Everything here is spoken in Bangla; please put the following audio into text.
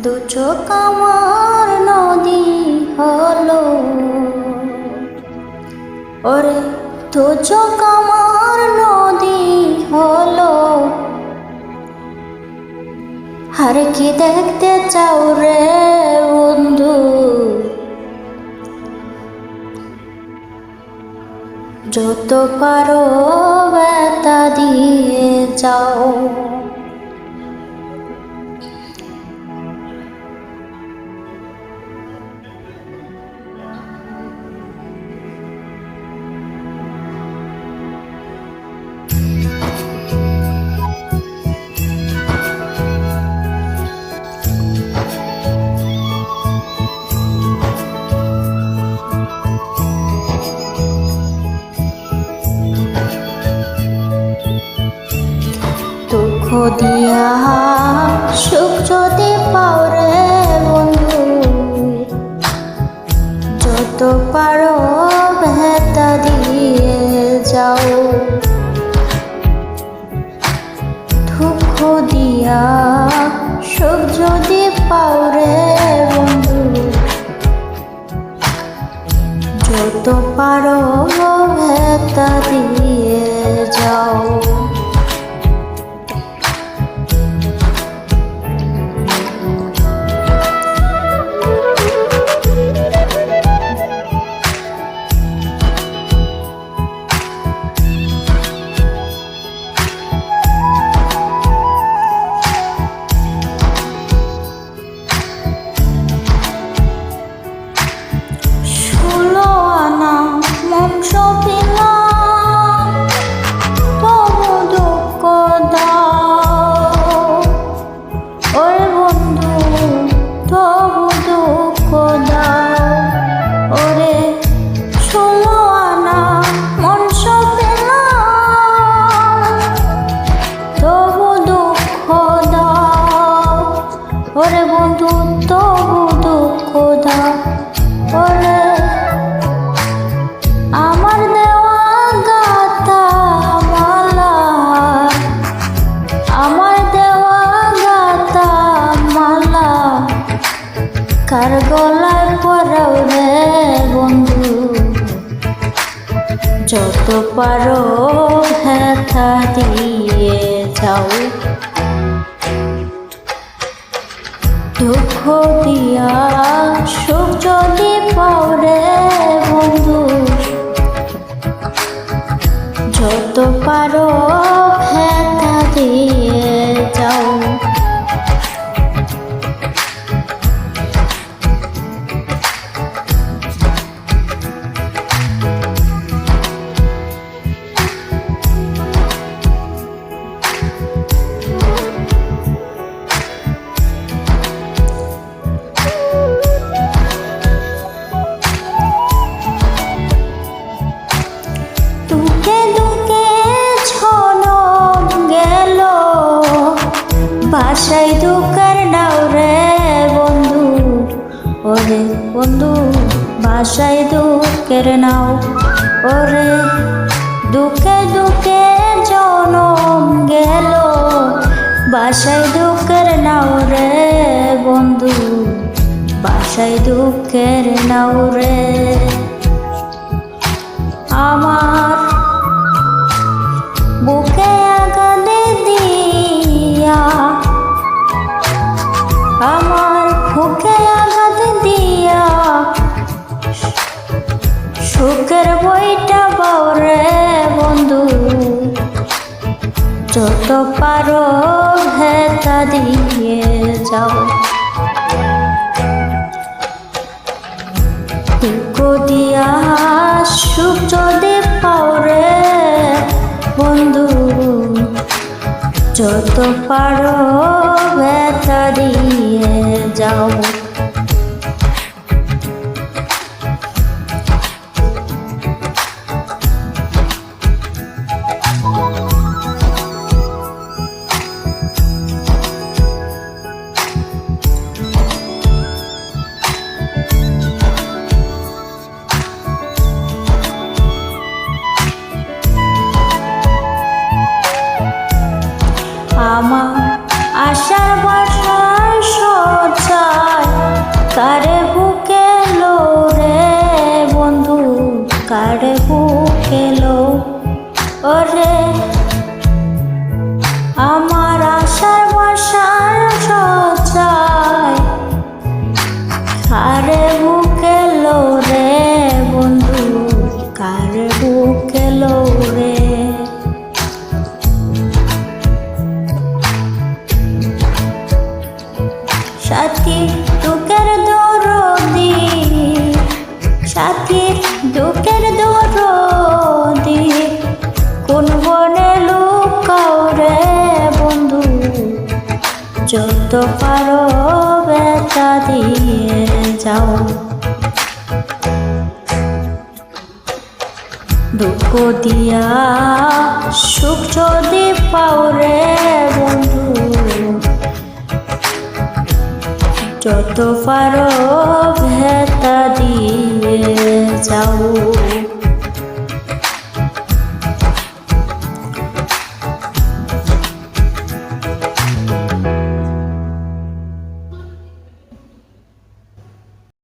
দু চোখ আমার নদী হলো, ওরে দু চোখ আমার নদী হলো। আর কি দেখতে চাও রে বন্ধু, যত পারো ব্যথা দিয়ে যাও। দুঃখ দিয়া সুখ যদি পাও রে বন্ধু, যত পারো ব্যথা দিয়ে যাও। দুঃখ দিয়া সুখ যদি পাও রে বন্ধু, যত পারো ব্যথা দিয়ে যাও। ওরে বন্ধু তবু দুঃখ দাও, ওরে আমার দেওয়া গাথা মালা, আমার দেওয়া গাথা মালা কার গলায় পরাও রে বন্ধু, যত পারো ব্যথা দিয়ে যাও। দুঃখ দিয়া সুখ যদি পাও রে বন্ধু, যত পারো ব্যথা দিয়ে যাও। বাসায় দুঃখের নাও রে বন্ধু, ওরে বন্ধু বাসায় দুঃখের নাও, ওরে দুঃখে দুঃখে জনম গেল, বাসায় দুঃখের নাও রে বন্ধু, বাসায় দুঃখের নাও রে। আমার বুকে আঘাত দিয়া, আমার বুকে আঘাত দিয়া সুখের বইটা পাও রে বন্ধু, যত পারো ব্যথা দিয়ে যাও। দুঃখ দিয়া সুখ যদি পাও রে বন্ধু, যত পারো ব্যথা দিয়ে যাও। আমার আশার বাসার সজ্জা ওরে আমার আশার বাসার সজায় কারে বুকে লো রে বন্ধু কারে বুকে লো রে সাথী দুঃখের দরদি সাথী দুঃখের দরদি কোন বনে লুকাও রে বন্ধু যত পারো ব্যথা দিয়ে যাও দুঃখ দিয়া সুখ যদি পাও রে বন্ধু যত পারো ব্যথা দিয়ে যাও।